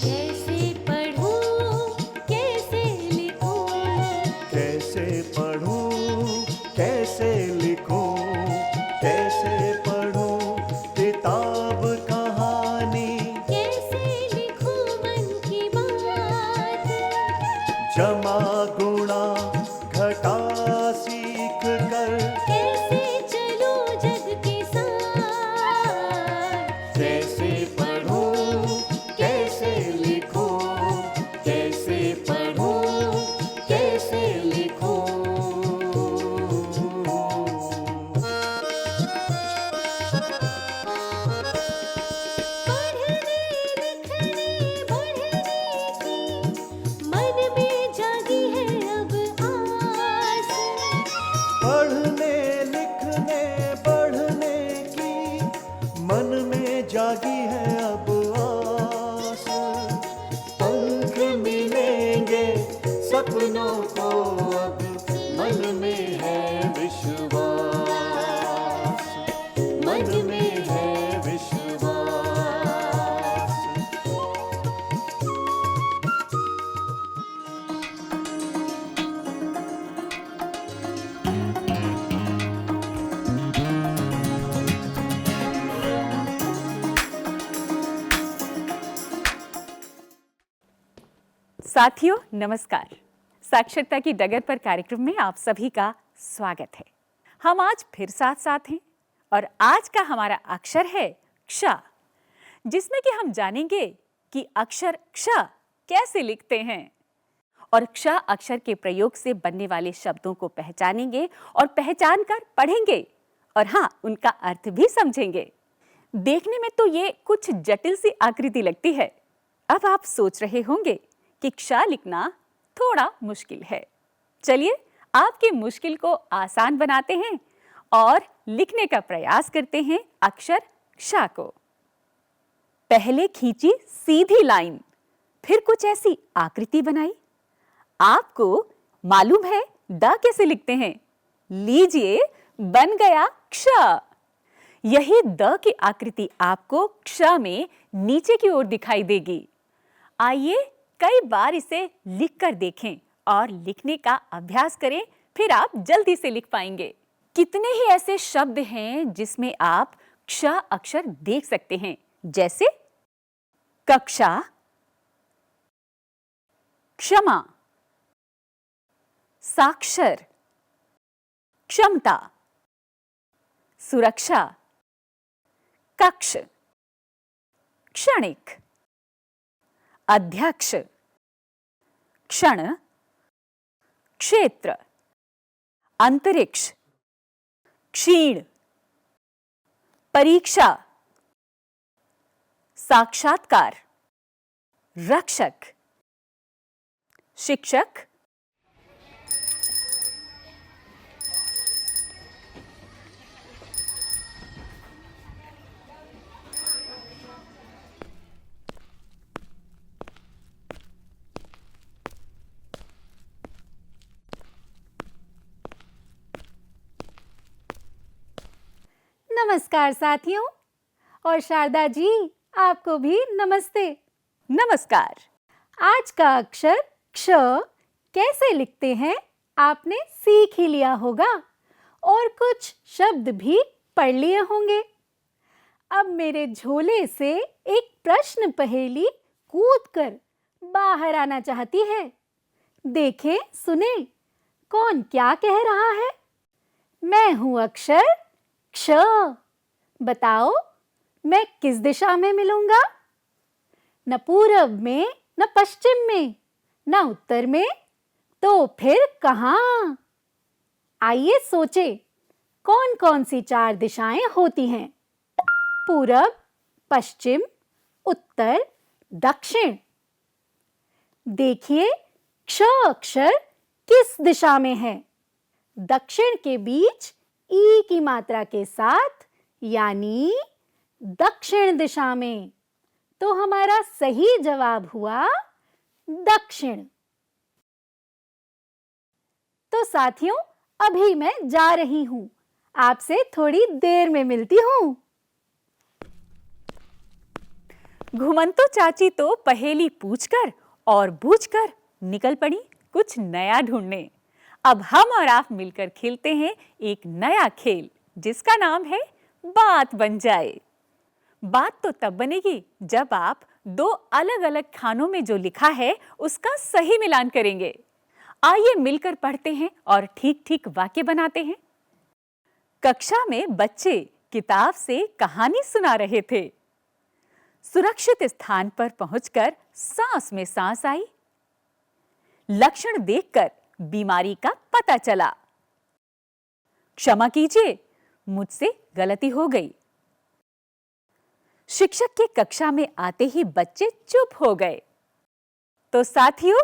कैसे पढ़ूं, कैसे लिखूं, कैसे पढ़ूं, कैसे लिखूं, कैसे पढ़ूं किताब कहानी, कैसे लिखूं मन की बात, जमा गुणा घटा सीख कर, कैसे चलूं जग के साथ। कैसे पढ़ूं, कैसे लिखूं, कैसे पढ़ूं, कैसे लिखूं। पढ़ने लिखने बढ़ने की मन में जागी है अब आस। पढ़ने लिखने बढ़ने की मन में जागी है अब आस। पंख मिलेंगे सपनों को अब मन में है विश्वास, मन में है विश्वास। साथियों नमस्कार। साक्षरता की डगर पर कार्यक्रम में आप सभी का स्वागत है। हम आज फिर साथ साथ हैं और आज का हमारा अक्षर है क्ष, जिसमें कि हम जानेंगे कि अक्षर क्ष कैसे लिखते हैं और क्ष अक्षर के प्रयोग से बनने वाले शब्दों को पहचानेंगे और पहचान कर पढ़ेंगे और हाँ, उनका अर्थ भी समझेंगे। देखने में तो ये कुछ जटिल सी आकृति लगती है। अब आप सोच रहे होंगे कि क्ष लिखना थोड़ा मुश्किल है। चलिए आपकी मुश्किल को आसान बनाते हैं और लिखने का प्रयास करते हैं अक्षर क्ष को। पहले खींची सीधी लाइन, फिर कुछ ऐसी आकृति बनाई। आपको मालूम है द कैसे लिखते हैं? लीजिए, बन गया क्ष। यही द की आकृति आपको क्ष में नीचे की ओर दिखाई देगी। आइए कई बार इसे लिख कर देखें और लिखने का अभ्यास करें, फिर आप जल्दी से लिख पाएंगे। कितने ही ऐसे शब्द हैं जिसमें आप क्ष अक्षर देख सकते हैं, जैसे कक्षा, क्षमा, साक्षर, क्षमता, सुरक्षा, कक्ष, क्षणिक, अध्यक्ष, क्षण, क्षेत्र, अंतरिक्ष, क्षीण, परीक्षा, साक्षात्कार, रक्षक, शिक्षक, नमस्कार साथियों, और शारदा जी आपको भी नमस्ते। नमस्कार। आज का अक्षर क्ष कैसे लिखते हैं आपने सीख ही लिया होगा और कुछ शब्द भी पढ़ लिए होंगे। अब मेरे झोले से एक प्रश्न पहेली कूदकर बाहर आना चाहती है। देखें, सुने, कौन क्या कह रहा है। मैं हूं अक्षर क्ष। बताओ, मैं किस दिशा में मिलूंगा? न पूरब में, न पश्चिम में, न उत्तर में, तो फिर कहां? आइए सोचे, कौन कौन सी 4 दिशाएं होती हैं? पूरब, पश्चिम, उत्तर, दक्षिण। देखिए, क्ष अक्षर किस दिशा में है? दक्षिण के बीच ई की मात्रा के साथ, यानी दक्षिण दिशा में। तो हमारा सही जवाब हुआ दक्षिण। तो साथियों, अभी मैं जा रही हूं आपसे थोड़ी देर में मिलती हूँ। घुमंतु चाची तो पहेली पूछकर और बूझकर निकल पड़ी कुछ नया ढूंढने। अब हम और आप मिलकर खेलते हैं एक नया खेल जिसका नाम है बात बन जाए। बात तो तब बनेगी जब आप दो अलग-अलग खानों में जो लिखा है उसका सही मिलान करेंगे। आइए मिलकर पढ़ते हैं और ठीक-ठीक वाक्य बनाते हैं। कक्षा में बच्चे किताब से कहानी सुना रहे थे। सुरक्षित स्थान पर पहुंचकर सांस में सांस आई। लक्षण देखकर बीमारी का पता चला। क्षमा कीजिए, मुझसे गलती हो गई। शिक्षक के कक्षा में आते ही बच्चे चुप हो गए। तो साथियों,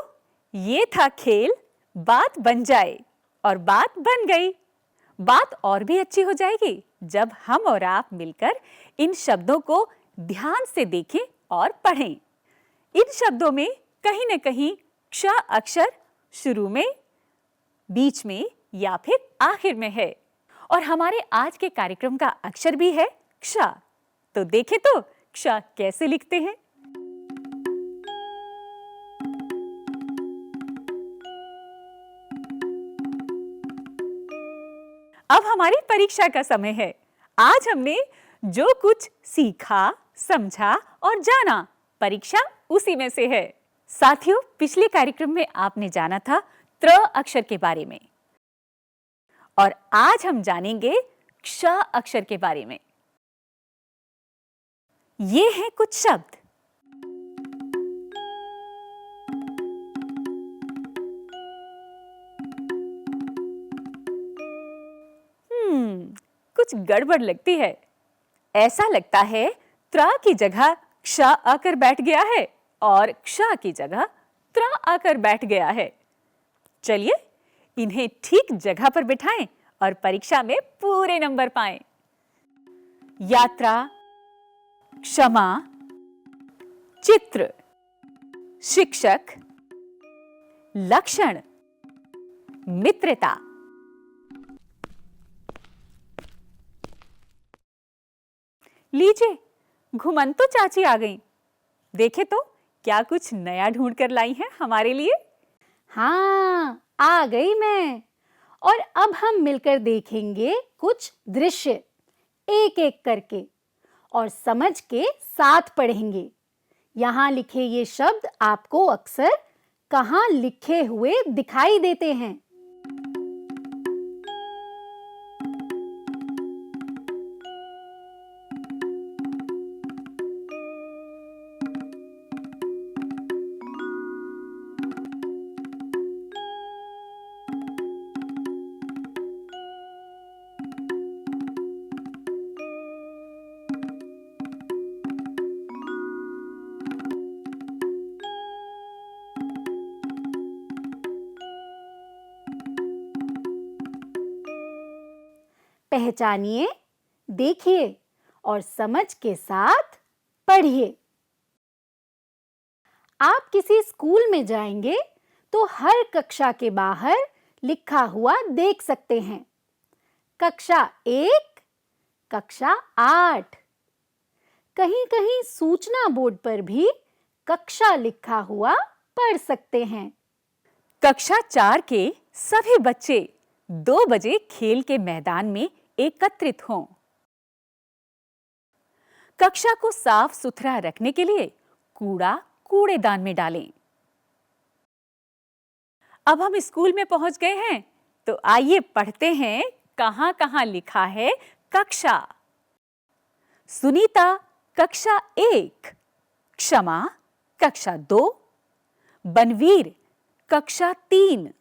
ये था खेल बात बन जाए और बात बन गई। बात और भी अच्छी हो जाएगी जब हम और आप मिलकर इन शब्दों को ध्यान से देखें और पढ़ें। इन शब्दों में कहीं न कहीं क्ष अक्षर शुरू में, बीच में या फिर आखिर में है और हमारे आज के कार्यक्रम का अक्षर भी है क्ष। तो देखें तो क्ष कैसे लिखते हैं। अब हमारी परीक्षा का समय है। आज हमने जो कुछ सीखा, समझा और जाना, परीक्षा उसी में से है। साथियों, पिछले कार्यक्रम में आपने जाना था त्र अक्षर के बारे में और आज हम जानेंगे क्ष अक्षर के बारे में। ये हैं कुछ शब्द। कुछ गड़बड़ लगती है। ऐसा लगता है त्र की जगह क्ष आकर बैठ गया है और क्ष की जगह त्र आकर बैठ गया है। चलिए इन्हें ठीक जगह पर बिठाएं और परीक्षा में पूरे नंबर पाएं। यात्रा, क्षमा, चित्र, शिक्षक, लक्षण, मित्रता। लीजिए, घुमंतु चाची आ गई। देखे तो क्या कुछ नया ढूंढ कर लाई हैं हमारे लिए। हाँ, आ गई मैं। और अब हम मिलकर देखेंगे कुछ दृश्य एक एक करके और समझ के साथ पढ़ेंगे। यहाँ लिखे ये शब्द आपको अक्सर कहाँ लिखे हुए दिखाई देते हैं। पहचानिए, देखिए और समझ के साथ पढ़िए। आप किसी स्कूल में जाएंगे तो हर कक्षा के बाहर लिखा हुआ देख सकते हैं। कक्षा 1, कक्षा 8। कहीं-कहीं सूचना बोर्ड पर भी कक्षा लिखा हुआ पढ़ सकते हैं। कक्षा 4 के सभी बच्चे 2 बजे खेल के मैदान में एकत्रित हों। कक्षा को साफ सुथरा रखने के लिए कूड़ा कूड़ेदान में डालें। अब हम स्कूल में पहुंच गए हैं, तो आइए पढ़ते हैं कहां-कहां लिखा है कक्षा। सुनीता कक्षा 1, क्षमा कक्षा 2, बनवीर कक्षा 3,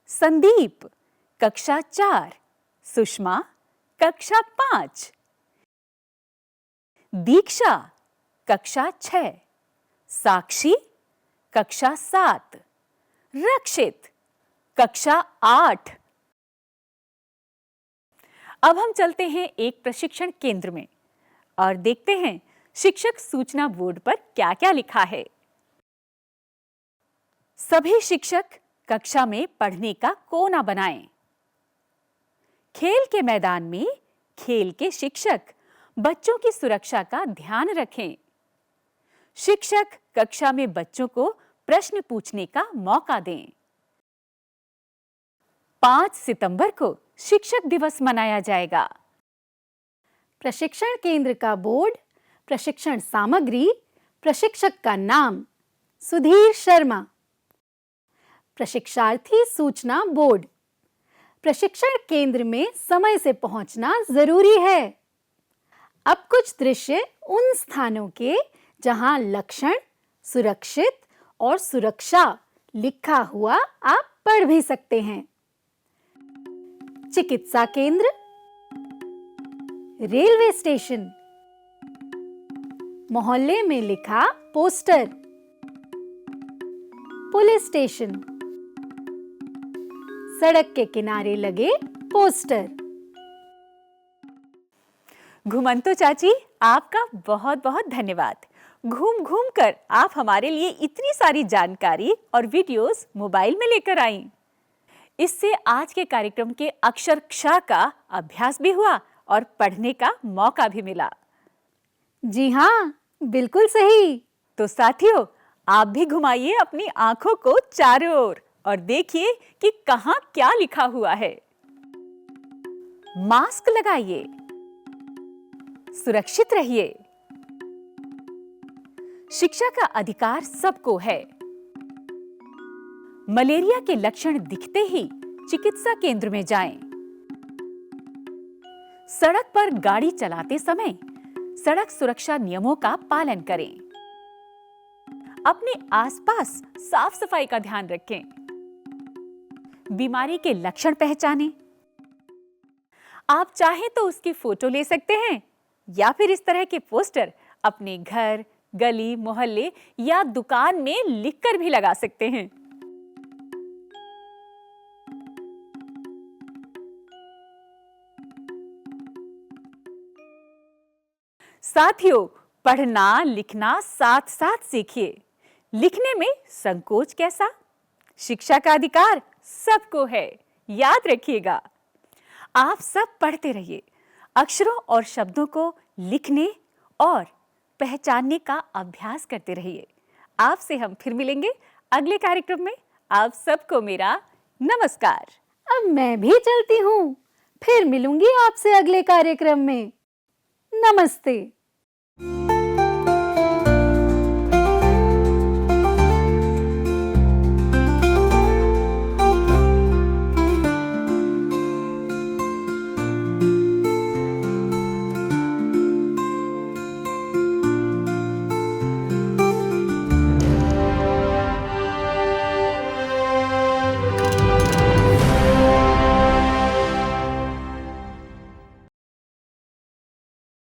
संदीप कक्षा 4, सुषमा कक्षा 5, दीक्षा कक्षा 6, साक्षी कक्षा 7, रक्षित कक्षा 8। अब हम चलते हैं एक प्रशिक्षण केंद्र में और देखते हैं शिक्षक सूचना बोर्ड पर क्या-क्या लिखा है। सभी शिक्षक कक्षा में पढ़ने का कोना बनाएं। खेल के मैदान में खेल के शिक्षक बच्चों की सुरक्षा का ध्यान रखें। शिक्षक कक्षा में बच्चों को प्रश्न पूछने का मौका दें। 5 सितंबर को शिक्षक दिवस मनाया जाएगा। प्रशिक्षण केंद्र का बोर्ड, प्रशिक्षण सामग्री, प्रशिक्षक का नाम सुधीर शर्मा। प्रशिक्षार्थी सूचना बोर्ड। प्रशिक्षण केंद्र में समय से पहुंचना जरूरी है। अब कुछ दृश्य उन स्थानों के जहां लक्षण, सुरक्षित और सुरक्षा लिखा हुआ आप पढ़ भी सकते हैं। चिकित्सा केंद्र, रेलवे स्टेशन, मोहल्ले में लिखा पोस्टर, पुलिस स्टेशन, सड़क के किनारे लगे पोस्टर। घुमंतो चाची, आपका बहुत बहुत धन्यवाद। घूम घूम कर आप हमारे लिए इतनी सारी जानकारी और वीडियोस मोबाइल में लेकर आई। इससे आज के कार्यक्रम के अक्षर क्ष का अभ्यास भी हुआ और पढ़ने का मौका भी मिला। जी हाँ, बिल्कुल सही। तो साथियों, आप भी घुमाइए अपनी आंखों को चारों ओर और देखिए कि कहां क्या लिखा हुआ है। मास्क लगाइए, सुरक्षित रहिए। शिक्षा का अधिकार सबको है। मलेरिया के लक्षण दिखते ही चिकित्सा केंद्र में जाएं। सड़क पर गाड़ी चलाते समय सड़क सुरक्षा नियमों का पालन करें। अपने आसपास साफ सफाई का ध्यान रखें। बीमारी के लक्षण पहचानें। आप चाहें तो उसकी फोटो ले सकते हैं या फिर इस तरह के पोस्टर अपने घर, गली, मोहल्ले या दुकान में लिखकर भी लगा सकते हैं। साथियों, पढ़ना लिखना साथ साथ सीखिए। लिखने में संकोच कैसा? शिक्षा का अधिकार सबको है, याद रखिएगा। आप सब पढ़ते रहिए। अक्षरों और शब्दों को लिखने और पहचानने का अभ्यास करते रहिए। आपसे हम फिर मिलेंगे अगले कार्यक्रम में। आप सबको मेरा नमस्कार। अब मैं भी चलती हूँ, फिर मिलूंगी आपसे अगले कार्यक्रम में। नमस्ते।